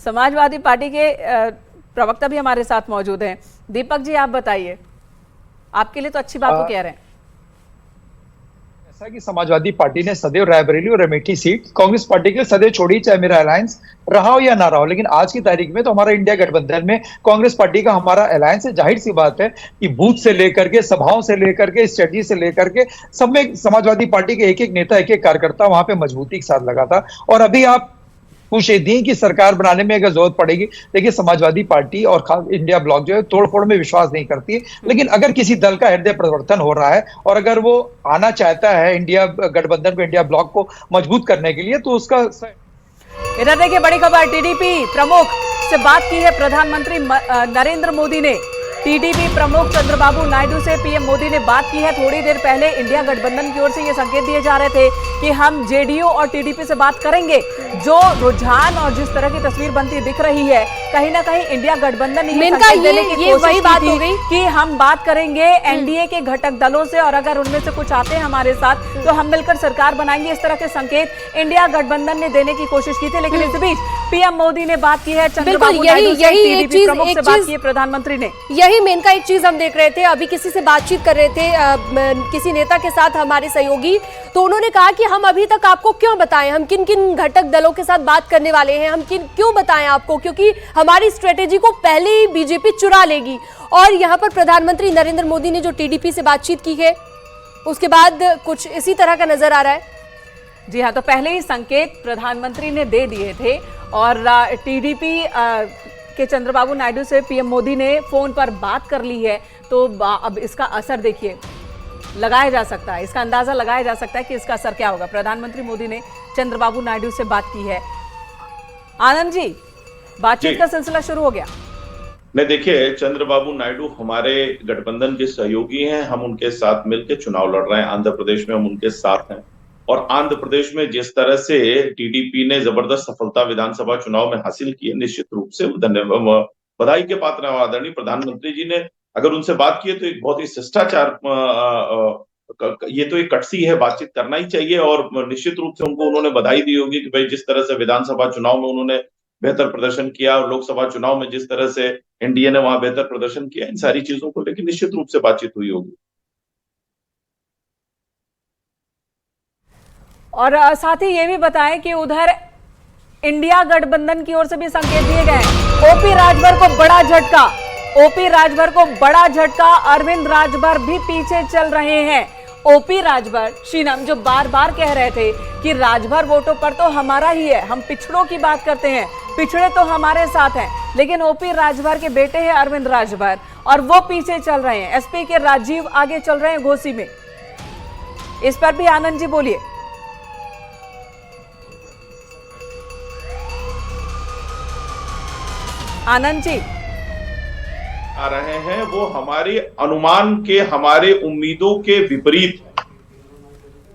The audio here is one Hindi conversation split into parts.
समाजवादी पार्टी के प्रवक्ता भी हमारे साथ मौजूद हैं। दीपक जी, आप बताइए, आपके लिए तो अच्छी बात वो कह रहे हैं। ऐसा कि समाजवादी पार्टी ने सदैव रायबरेली और अमेठी सीट कांग्रेस पार्टी के लिए सदैव छोड़ी, चाहे मेरा अलायंस रहा हो या ना रहा हो। लेकिन आज की तारीख में तो हमारा इंडिया गठबंधन में कांग्रेस पार्टी का हमारा अलायंस है। जाहिर सी बात है कि बूथ से लेकर के, सभाओं से लेकर के, स्ट्रेटजी से लेकर के, सब में समाजवादी पार्टी के एक एक नेता, एक एक कार्यकर्ता वहां पे मजबूती के साथ लगा था। और अभी आप पूछ दी कि सरकार बनाने में अगर जरूरत पड़ेगी, देखिए समाजवादी पार्टी और खास इंडिया ब्लॉक जो है तोड़फोड़ में विश्वास नहीं करती है। लेकिन अगर किसी दल का हृदय परिवर्तन हो रहा है और अगर वो आना चाहता है इंडिया गठबंधन को, इंडिया ब्लॉक को मजबूत करने के लिए, तो उसका इधर देखिए बड़ी खबर, टीडीपी प्रमुख से बात की है प्रधानमंत्री नरेंद्र मोदी ने। टीडीपी प्रमुख चंद्रबाबू नायडू से पीएम मोदी ने बात की है। थोड़ी देर पहले इंडिया गठबंधन की ओर से ये संकेत दिए जा रहे थे कि हम जेडीयू और टीडीपी से बात करेंगे। जो रुझान और जिस तरह की तस्वीर बनती दिख रही है, कहीं ना कहीं इंडिया गठबंधन ने संकेत देने की कोशिश की थी कि हम बात करेंगे एनडीए के घटक दलों से और अगर उनमें से कुछ आते हैं हमारे साथ तो हम मिलकर सरकार बनाएंगे। इस तरह के संकेत इंडिया गठबंधन ने देने की कोशिश की थी। लेकिन इस बीच पीएम मोदी ने बात की है, चंद्रबाबू नायडू से टीडीपी प्रमुख से बात की है प्रधानमंत्री ने। यही मेन का एक चीज हम देख रहे थे, अभी किसी से बातचीत कर रहे थे किसी नेता के साथ, हमारे सहयोगी, तो उन्होंने कहा कि हम अभी तक आपको क्यों बताएं, हम किन किन घटक दलों के साथ बात करने वाले हैं, हम क्यों बताएं आपको, क्योंकि हमारी स्ट्रेटेजी को पहले ही बीजेपी चुरा लेगी। और यहाँ पर प्रधानमंत्री नरेंद्र मोदी ने जो टीडीपी से बातचीत की है उसके बाद कुछ इसी तरह का नजर आ रहा है। जी हाँ, तो पहले ही संकेत प्रधानमंत्री ने दे दिए थे और टीडीपी के चंद्रबाबू नायडू से पीएम मोदी ने फोन पर बात कर ली है। तो अब इसका असर देखिए लगाया जा सकता है, इसका अंदाजा लगाया जा सकता है कि इसका असर क्या होगा। प्रधानमंत्री मोदी ने चंद्रबाबू नायडू से बात की है। आनंद जी, बातचीत का सिलसिला शुरू हो गया। नहीं, देखिए, चंद्रबाबू नायडू हमारे गठबंधन के सहयोगी हैं, हम उनके साथ मिलकर चुनाव लड़ रहे हैं। आंध्र प्रदेश में हम उनके साथ हैं और आंध्र प्रदेश में जिस तरह से टीडीपी ने जबरदस्त सफलता विधानसभा चुनाव में हासिल की है, निश्चित रूप से धन्यवाद, बधाई के पात्र हैं। आदरणीय प्रधानमंत्री जी ने अगर उनसे बात की है तो एक बहुत ही शिष्टाचार, ये तो एक कटसी है, बातचीत करना ही चाहिए। और निश्चित रूप से उनको उन्होंने बधाई दी होगी कि भाई जिस तरह से विधानसभा चुनाव में उन्होंने बेहतर प्रदर्शन किया और लोकसभा चुनाव में जिस तरह से एनडीए ने वहां बेहतर प्रदर्शन किया, इन सारी चीजों को लेकर निश्चित रूप से बातचीत हुई होगी। और साथ ही ये भी बताएं कि उधर इंडिया गठबंधन की ओर से भी संकेत दिए गए हैं। ओपी राजभर को बड़ा झटका, ओपी राजभर को बड़ा झटका, अरविंद राजभर भी पीछे चल रहे हैं। ओपी राजभर, शीनम जो बार बार कह रहे थे कि राजभर वोटों पर तो हमारा ही है, हम पिछड़ों की बात करते हैं, पिछड़े तो हमारे साथ हैं, लेकिन ओपी राजभर के बेटे हैं अरविंद राजभर और वो पीछे चल रहे हैं। एसपी के राजीव आगे चल रहे हैं घोसी में। इस पर भी आनंद जी बोलिए। आनंद जी, आ रहे हैं वो हमारे अनुमान के, हमारे उम्मीदों के विपरीत।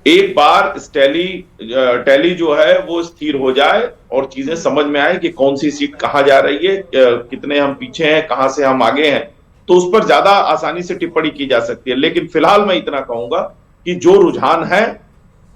एक बार टैली जो है वो स्थिर हो जाए और चीजें समझ में आए कि कौन सी सीट कहां जा रही है, कितने हम पीछे हैं, कहां से हम आगे हैं, तो उस पर ज्यादा आसानी से टिप्पणी की जा सकती है। लेकिन फिलहाल मैं इतना कहूंगा कि जो रुझान है,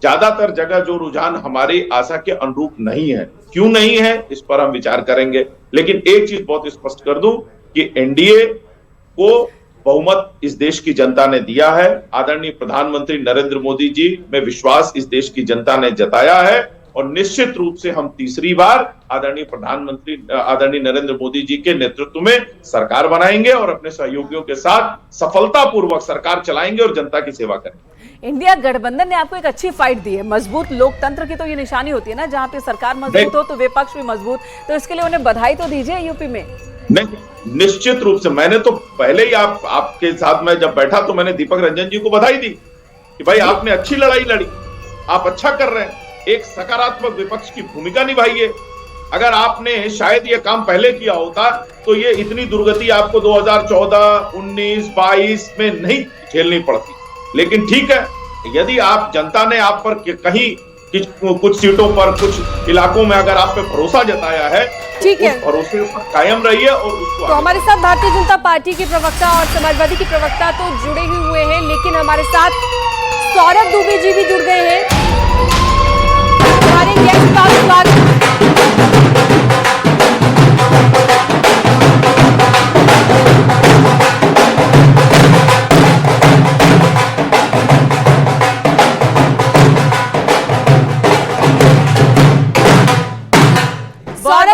ज्यादातर जगह जो रुझान हमारी आशा के अनुरूप नहीं है। क्यों नहीं है, इस पर हम विचार करेंगे। लेकिन एक चीज बहुत स्पष्ट कर दूं कि एनडीए को बहुमत इस देश की जनता ने दिया है। आदरणीय प्रधानमंत्री नरेंद्र मोदी जी में विश्वास इस देश की जनता ने जताया है और निश्चित रूप से हम तीसरी बार आदरणीय प्रधानमंत्री आदरणीय नरेंद्र मोदी जी के नेतृत्व में सरकार बनाएंगे और अपने सहयोगियों के साथ सफलतापूर्वक सरकार चलाएंगे और जनता की सेवा करेंगे। इंडिया गठबंधन ने आपको एक अच्छी फाइट दी है। मजबूत लोकतंत्र की तो ये निशानी होती है ना, जहां पे सरकार मजबूत हो तो विपक्ष भी मजबूत, तो इसके लिए उन्हें बधाई तो दीजिए यूपी में। नहीं, निश्चित रूप से मैंने तो पहले ही आपके साथ में जब बैठा तो मैंने दीपक रंजन जी को बधाई दी कि भाई आपने अच्छी लड़ाई लड़ी, आप अच्छा कर रहे हैं, एक सकारात्मक विपक्ष की भूमिका निभाइए। अगर आपने शायद ये काम पहले किया होता तो ये इतनी दुर्गति आपको 2014, 19, 22 में नहीं झेलनी पड़ती। लेकिन ठीक है, यदि आप जनता ने आप पर कहीं कुछ सीटों पर, कुछ इलाकों में अगर आप पे भरोसा जताया है, ठीक है, उस भरोसे पर कायम रहिए और उसको तो हमारे साथ भारतीय जनता पार्टी के प्रवक्ता और समाजवादी के प्रवक्ता तो जुड़े ही हुए हैं, लेकिन हमारे साथ सौरभ दुबे जी भी जुड़ गए हैं। हमारे गेस्ट का स्वागत।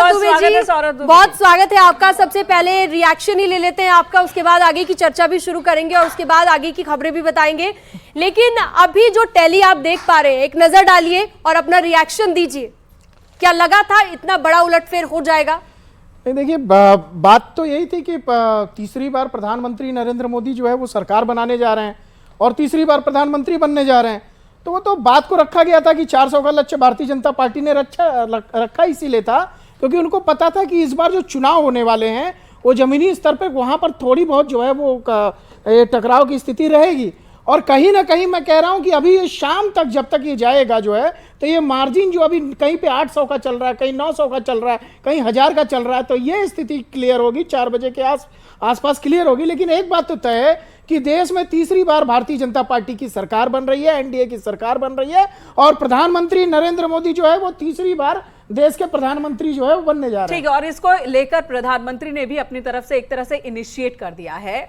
सौरभ दुबे स्वागत है, जी, सौरभ दुबे। बहुत स्वागत है आपका। सबसे पहले रिएक्शन ही ले लेते हैं आपका, उसके बाद आगे की चर्चा भी शुरू करेंगे और उसके बाद आगे की खबरें भी बताएंगे। लेकिन अभी जो टैली आप देख पा रहे हैं, एक नजर डालिए और अपना रिएक्शन दीजिए। क्या लगा था इतना बड़ा उलटफेर हो जाएगा? देखिए, बात तो यही थी कि तीसरी बार प्रधानमंत्री नरेंद्र मोदी जो है वो सरकार बनाने जा रहे हैं और तीसरी बार प्रधानमंत्री बनने जा रहे हैं। तो वो तो बात को रखा गया था कि 400 का लक्ष्य भारतीय जनता पार्टी ने रखा इसीलिए था क्योंकि उनको पता था कि इस बार जो चुनाव होने वाले हैं वो जमीनी स्तर पर वहाँ पर थोड़ी बहुत जो है वो टकराव की स्थिति रहेगी। और कहीं ना कहीं मैं कह रहा हूं कि अभी ये शाम तक जब तक ये जाएगा जो है तो ये मार्जिन जो अभी कहीं पे 800 का चल रहा है, कहीं 900 का चल रहा है, कहीं 1000 का चल रहा है, तो ये स्थिति क्लियर होगी 4 बजे के आसपास क्लियर होगी। लेकिन एक बात तो तय है कि देश में तीसरी बार भारतीय जनता पार्टी की सरकार बन रही है, एनडीए की सरकार बन रही है और प्रधानमंत्री नरेंद्र मोदी जो है वो तीसरी बार देश के प्रधानमंत्री जो है वो बनने जा रहे हैं। ठीक है, और इसको लेकर प्रधानमंत्री ने भी अपनी तरफ से एक तरह से इनिशिएट कर दिया है।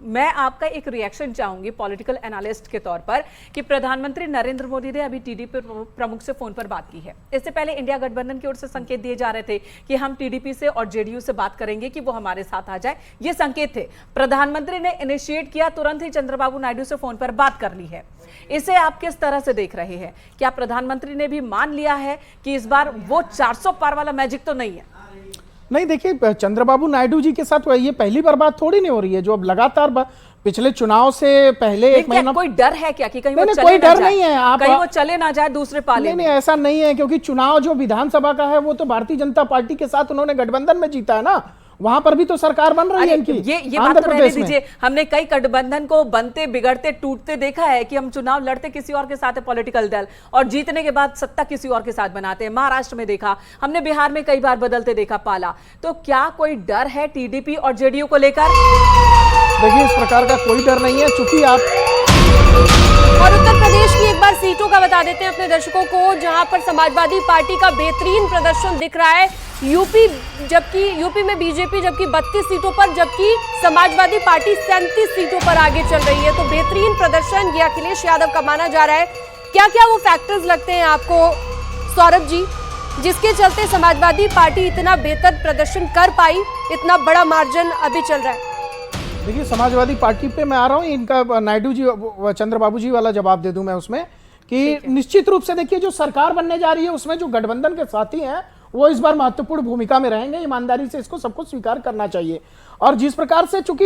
मैं आपका एक रिएक्शन चाहूंगी पॉलिटिकल एनालिस्ट के तौर पर कि प्रधानमंत्री नरेंद्र मोदी ने अभी टीडीपी प्रमुख से फोन पर बात की है। इससे पहले इंडिया गठबंधन की ओर से संकेत दिए जा रहे थे कि हम टीडीपी से और जेडीयू से बात करेंगे कि वो हमारे साथ आ जाए, ये संकेत थे। प्रधानमंत्री ने इनिशिएट किया, तुरंत ही चंद्रबाबू नायडू से फोन पर बात कर ली है। इसे आप किस तरह से देख रहे हैं? क्या प्रधानमंत्री ने भी मान लिया है कि इस बार वो 400 पार वाला मैजिक तो नहीं है? नहीं, देखिए, चंद्रबाबू नायडू जी के साथ ये पहली बार बात थोड़ी नहीं हो रही है। जो अब लगातार पिछले चुनाव से पहले एक महीना कोई डर है क्या कि कहीं वो चले कोई ना डर जाए? नहीं है। आप कहीं वो चले ना जाए दूसरे पाले में? नहीं, ऐसा नहीं है क्योंकि चुनाव जो विधानसभा का है वो तो भारतीय जनता पार्टी के साथ उन्होंने गठबंधन में जीता है ना, वहां पर भी तो सरकार बन रही है इनकी। ये बात तो रहने दीजिए, हमने कई गठबंधन को बनते बिगड़ते टूटते देखा है कि हम चुनाव लड़ते किसी और के साथ है पॉलिटिकल दल और जीतने के बाद सत्ता किसी और के साथ बनाते हैं। महाराष्ट्र में देखा हमने, बिहार में कई बार बदलते देखा पाला। तो क्या कोई डर है टीडीपी और जेडीयू को लेकर? देखिए, इस प्रकार का कोई डर नहीं है चूंकि आप और उत्तर प्रदेश की एक बार सीटों का बता देते हैं अपने दर्शकों को, जहां पर समाजवादी पार्टी का बेहतरीन प्रदर्शन दिख रहा है। यूपी में बीजेपी जबकि 32 सीटों पर, जबकि समाजवादी पार्टी 37 सीटों पर आगे चल रही है। तो बेहतरीन प्रदर्शन ये अखिलेश यादव का माना जा रहा है। क्या क्या वो फैक्टर्स लगते हैं आपको सौरभ जी, जिसके चलते समाजवादी पार्टी इतना बेहतर प्रदर्शन कर पाई, इतना बड़ा मार्जिन अभी चल रहा है? देखिए, समाजवादी पार्टी पे मैं आ रहा हूँ, इनका नायडू जी चंद्रबाबू जी वाला जवाब दे दूं मैं उसमें कि निश्चित रूप से देखिए जो सरकार बनने जा रही है उसमें जो गठबंधन के साथी हैं वो इस बार महत्वपूर्ण भूमिका में रहेंगे। ईमानदारी से इसको सबको स्वीकार करना चाहिए। और जिस प्रकार से चूंकि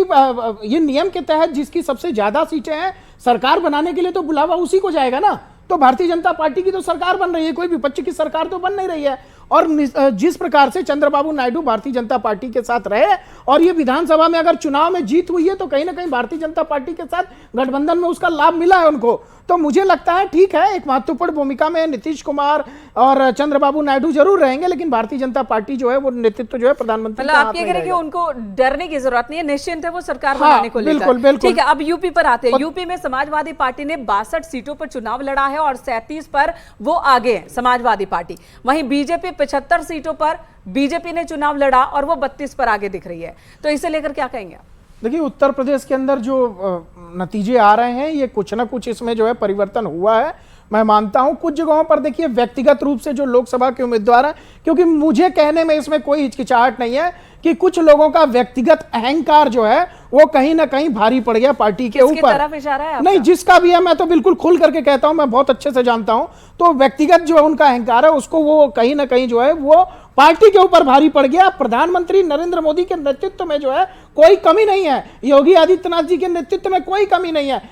ये नियम के तहत जिसकी सबसे ज्यादा सीटें हैं सरकार बनाने के लिए तो बुलावा उसी को जाएगा ना। तो भारतीय जनता पार्टी की तो सरकार बन रही है, कोई विपक्ष की सरकार तो बन नहीं रही है। और जिस प्रकार से चंद्रबाबू नायडू भारतीय जनता पार्टी के साथ रहे और ये विधानसभा में अगर चुनाव में जीत हुई है तो कहीं ना कहीं भारतीय जनता पार्टी के साथ गठबंधन में उसका लाभ मिला है उनको। तो मुझे लगता है ठीक है, एक महत्वपूर्ण भूमिका में नीतीश कुमार और चंद्रबाबू नायडू जरूर रहेंगे, लेकिन भारतीय जनता पार्टी जो है वो नेतृत्व जो है प्रधानमंत्री मतलब आप ये कह रहे हैं कि उनको डरने की जरूरत नहीं है, निश्चिंत है वो सरकार बनाने को लेकर। बिल्कुल बिल्कुल। ठीक है, अब यूपी पर आते हैं। यूपी में समाजवादी पार्टी ने 62 सीटों पर चुनाव लड़ा है और 37 पर वो आगे है समाजवादी पार्टी। वहीं बीजेपी 75 सीटों पर बीजेपी ने चुनाव लड़ा और वो 32 पर आगे दिख रही है। तो इसे लेकर क्या कहेंगे आप? देखिए, उत्तर प्रदेश के अंदर जो नतीजे आ रहे हैं ये कुछ ना कुछ इसमें जो है परिवर्तन हुआ है, मैं मानता हूं। कुछ जगहों पर देखिए व्यक्तिगत रूप से जो लोकसभा के उम्मीदवार हैं, क्योंकि मुझे कहने में इसमें कोई हिचकिचाहट नहीं है कि कुछ लोगों का व्यक्तिगत अहंकार जो है वो कहीं ना कहीं भारी पड़ गया पार्टी के ऊपर। तरफ इशारा है नहीं, जिसका भी है मैं तो बिल्कुल खुल करके कहता हूं, मैं बहुत अच्छे से जानता हूं। तो व्यक्तिगत जो है उनका अहंकार है उसको वो कहीं ना कहीं जो है वो पार्टी के ऊपर भारी पड़ गया। प्रधानमंत्री नरेंद्र मोदी के नेतृत्व में जो है कोई कमी नहीं है, योगी आदित्यनाथ जी के नेतृत्व में कोई कमी नहीं है।